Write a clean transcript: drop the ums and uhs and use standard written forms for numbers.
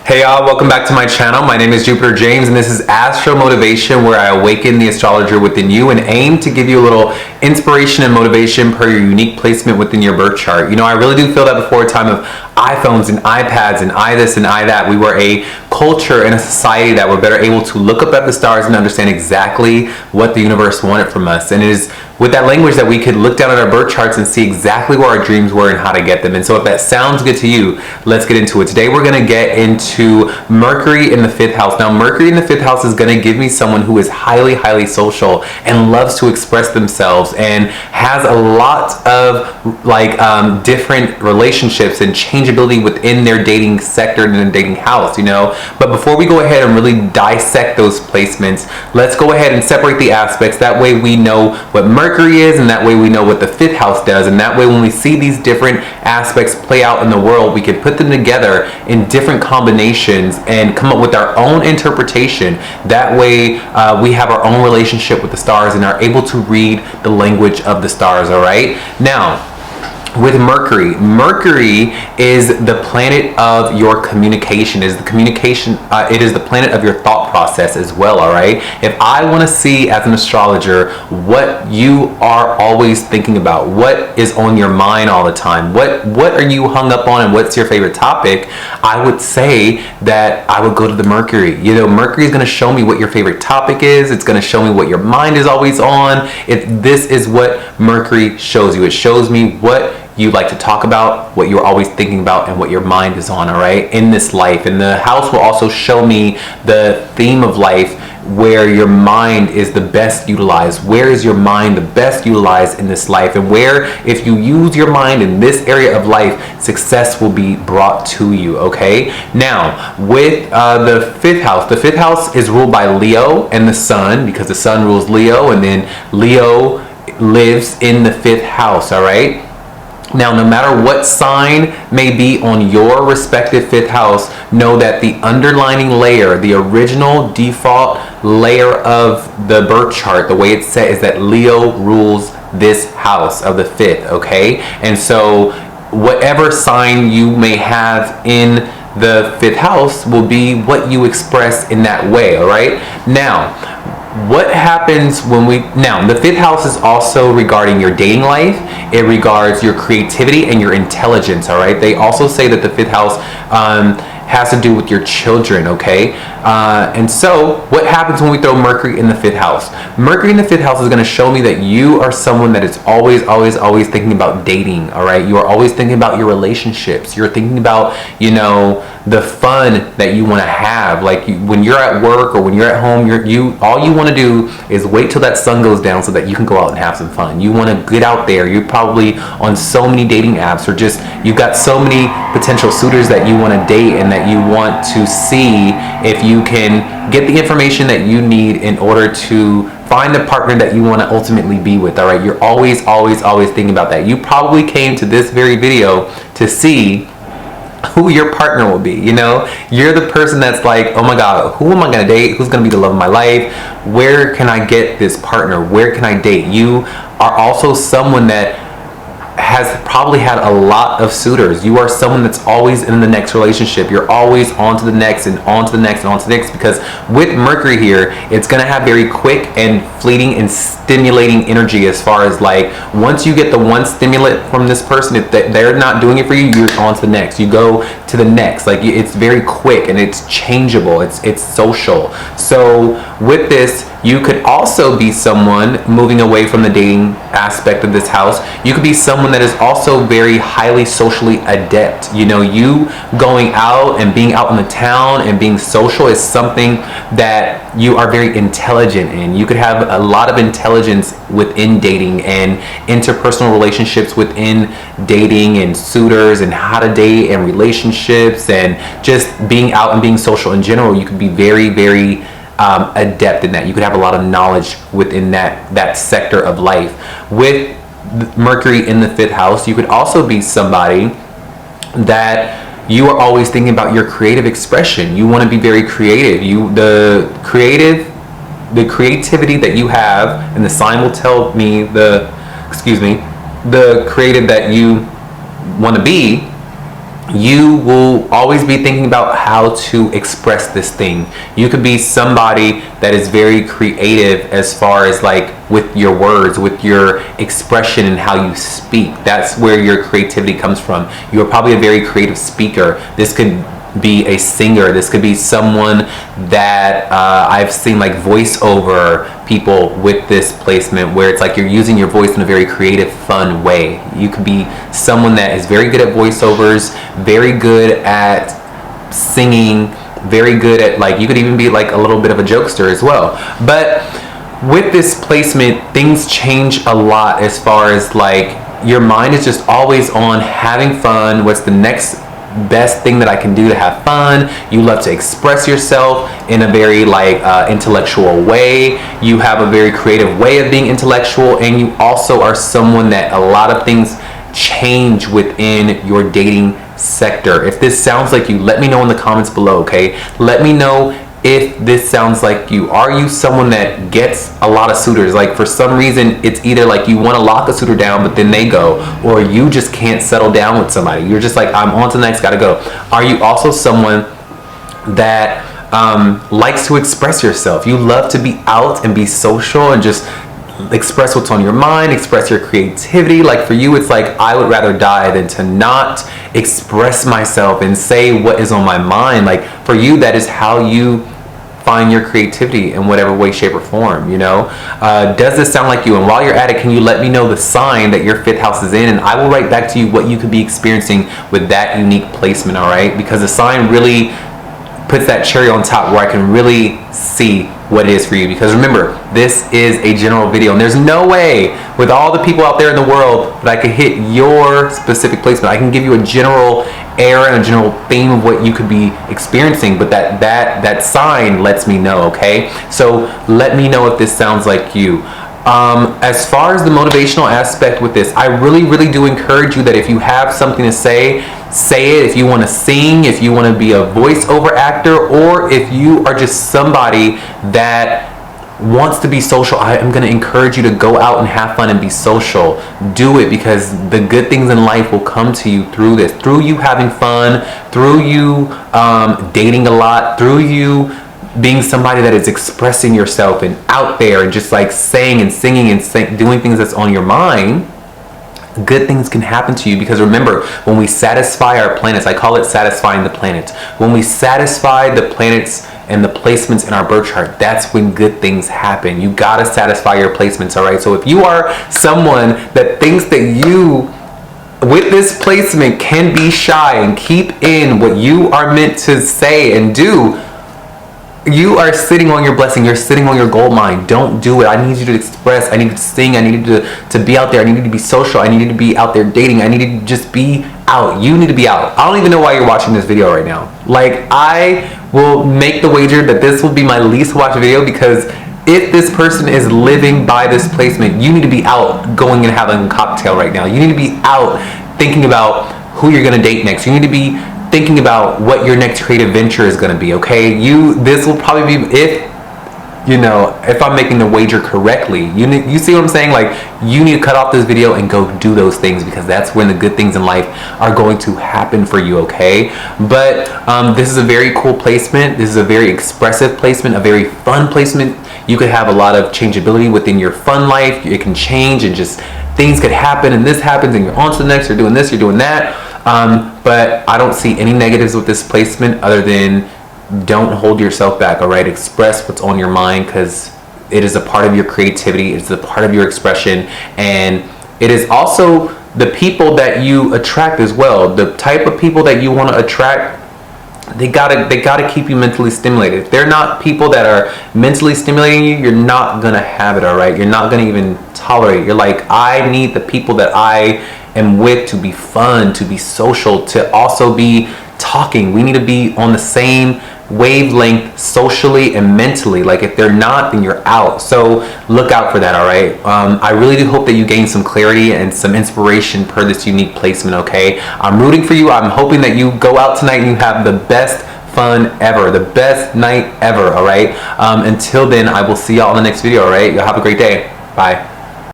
Hey y'all, welcome back to my channel. My name is Jupiter James and this is Astro Motivation, where I awaken the astrologer within you and aim to give you a little inspiration and motivation per your unique placement within your birth chart. You know, I really do feel that before a time of iPhones and iPads and I this and I that, we were a culture and a society that were better able to look up at the stars and understand exactly what the universe wanted from us. And it is with that language that we could look down at our birth charts and see exactly where our dreams were and how to get them. And so if that sounds good to you, let's get into it. Today we're going to get into Mercury in the 5th house. Now Mercury in the 5th house is going to give me someone who is highly social and loves to express themselves and has a lot of different relationships and changeability within their dating sector and their dating house, you know. But before we go ahead and really dissect those placements, let's go ahead and separate the aspects. That way we know what Mercury is, and that way we know what the 5th house does, and that way when we see these different aspects play out in the world, we can put them together in different combinations and come up with our own interpretation. That way we have our own relationship with the stars and are able to read the language of the stars. All right, now with Mercury is the planet of your communication, it is the planet of your thought process as well. All right, if I want to see as an astrologer what you are always thinking about, what is on your mind all the time, what are you hung up on, and what's your favorite topic, I would say that I would go to the Mercury. You know, Mercury is going to show me what your favorite topic is. It's going to show me what your mind is always on. This is what Mercury shows you. It shows me what you like to talk about, what you're always thinking about, and what your mind is on, all right, in this life. And the house will also show me the theme of life, where your mind is the best utilized. Where is your mind the best utilized in this life? And where, if you use your mind in this area of life, success will be brought to you, okay? Now, with the 5th house is ruled by Leo and the sun, because the sun rules Leo, and then Leo lives in the 5th house, all right? Now, no matter what sign may be on your respective 5th house, know that the underlining layer, the original default layer of the birth chart, the way it's set is that Leo rules this house of the 5th, okay? And so whatever sign you may have in the 5th house will be what you express in that way, all right? Now, what happens when the 5th house is also regarding your dating life. It regards your creativity and your intelligence, all right? They also say that the 5th house has to do with your children, okay? And so what happens when we throw Mercury in the 5th house? Mercury in the 5th house is going to show me that you are someone that is always thinking about dating, all right? You are always thinking about your relationships. You're thinking about, you know, the fun that you want to have. Like when you're at work or when you're at home, all you want to do is wait till that sun goes down so that you can go out and have some fun. You want to get out there. You're probably on so many dating apps, or just you've got so many potential suitors that you want to date and that you want to see if you can get the information that you need in order to find the partner that you want to ultimately be with. All right, you're always thinking about that. You probably came to this very video to see who your partner will be. You know, you're the person that's like, oh my god, who am I going to date? Who's going to be the love of my life? Where can I get this partner? Where can I date? You are also someone that has probably had a lot of suitors. You are someone that's always in the next relationship. You're always on to the next and on to the next and on to the next, because with Mercury here, it's going to have very quick and fleeting and stimulating energy, as far as like once you get the one stimulant from this person, if they're not doing it for you, you're on to the next. You go to the next. Like it's very quick and it's changeable. It's social. So with this, you could also be someone moving away from the dating aspect of this house. You could be someone that is also very highly socially adept. You know, you going out and being out in the town and being social is something that you are very intelligent in. You could have a lot of intelligence within dating and interpersonal relationships within dating and suitors and how to date and relationships and just being out and being social in general. You could be very adept in that. You could have a lot of knowledge within that sector of life. With Mercury in the 5th house, you could also be somebody that you are always thinking about your creative expression. You want to be very creative. The creativity that you have, and the sign will tell me the creative that you want to be you will always be thinking about how to express this thing. You could be somebody that is very creative as far as like with your words, with your expression and how you speak. That's where your creativity comes from. You're probably a very creative speaker. This could be a singer. This could be someone that I've seen like voiceover people with this placement, where it's like you're using your voice in a very creative, fun way. You could be someone that is very good at voiceovers, very good at singing, very good at like, you could even be like a little bit of a jokester as well. But with this placement, things change a lot as far as like your mind is just always on having fun. What's the next best thing that I can do to have fun? You love to express yourself in a very like intellectual way. You have a very creative way of being intellectual, and you also are someone that a lot of things change within your dating sector. If this sounds like you, let me know in the comments below, okay? Let me know if this sounds like you. Are you someone that gets a lot of suitors? Like for some reason, it's either like you want to lock a suitor down, but then they go, or you just can't settle down with somebody. You're just like, I'm on to the next, gotta go. Are you also someone that likes to express yourself? You love to be out and be social and just express what's on your mind, express your creativity. Like for you, it's like, I would rather die than to not express myself and say what is on my mind. Like for you, that is how you find your creativity in whatever way, shape, or form, you know? Does this sound like you? And while you're at it, can you let me know the sign that your 5th house is in? And I will write back to you what you could be experiencing with that unique placement, all right? Because the sign really puts that cherry on top where I can really see what it is for you. Because remember, this is a general video, and there's no way with all the people out there in the world that I could hit your specific placement. I can give you a general air and a general theme of what you could be experiencing, but that sign lets me know, okay? So let me know if this sounds like you. As far as the motivational aspect with this, I really do encourage you that if you have something to say it. If you want to sing, if you want to be a voiceover actor, or if you are just somebody that wants to be social, I am going to encourage you to go out and have fun and be social. Do it, because the good things in life will come to you through this, through you having fun, through you dating a lot, through you being somebody that is expressing yourself and out there and just like saying and singing and doing things that's on your mind. Good things can happen to you. Because remember, when we satisfy our planets, I call it satisfying the planets. When we satisfy the planets and the placements in our birth chart, that's when good things happen. You gotta satisfy your placements, all right? So if you are someone that thinks that you, with this placement, can be shy and keep in what you are meant to say and do, you are sitting on your blessing. You're sitting on your gold mine. Don't do it. I need you to express. I need you to sing. I need you to be out there. I need you to be social. I need you to be out there dating. I need you to just be out. You need to be out. I don't even know why you're watching this video right now. Like, I will make the wager that this will be my least watched video, because if this person is living by this placement, you need to be out going and having a cocktail right now. You need to be out thinking about who you're going to date next. You need to be thinking about what your next creative venture is going to be, okay? This will probably be, if I'm making the wager correctly, you see what I'm saying? Like, you need to cut off this video and go do those things, because that's when the good things in life are going to happen for you, okay? But this is a very cool placement. This is a very expressive placement, a very fun placement. You could have a lot of changeability within your fun life. It can change, and just things could happen, and this happens, and you're on to the next, you're doing this, you're doing that. But I don't see any negatives with this placement, other than don't hold yourself back, all right? Express what's on your mind, because it is a part of your creativity. It's a part of your expression, and it is also the people that you attract as well. The type of people that you want to attract, they gotta keep you mentally stimulated. If they're not people that are mentally stimulating you, you're not gonna have it, all right? You're not gonna even tolerate it. You're like, I need the people that I am with to be fun, to be social, to also be talking. We need to be on the same wavelength socially and mentally. Like, if they're not, then you're out. So look out for that, all right? I really do hope that you gain some clarity and some inspiration per this unique placement, okay? I'm rooting for you. I'm hoping that you go out tonight and you have the best fun ever, the best night ever, all right? Until then, I will see y'all in the next video, all right? Y'all have a great day. Bye.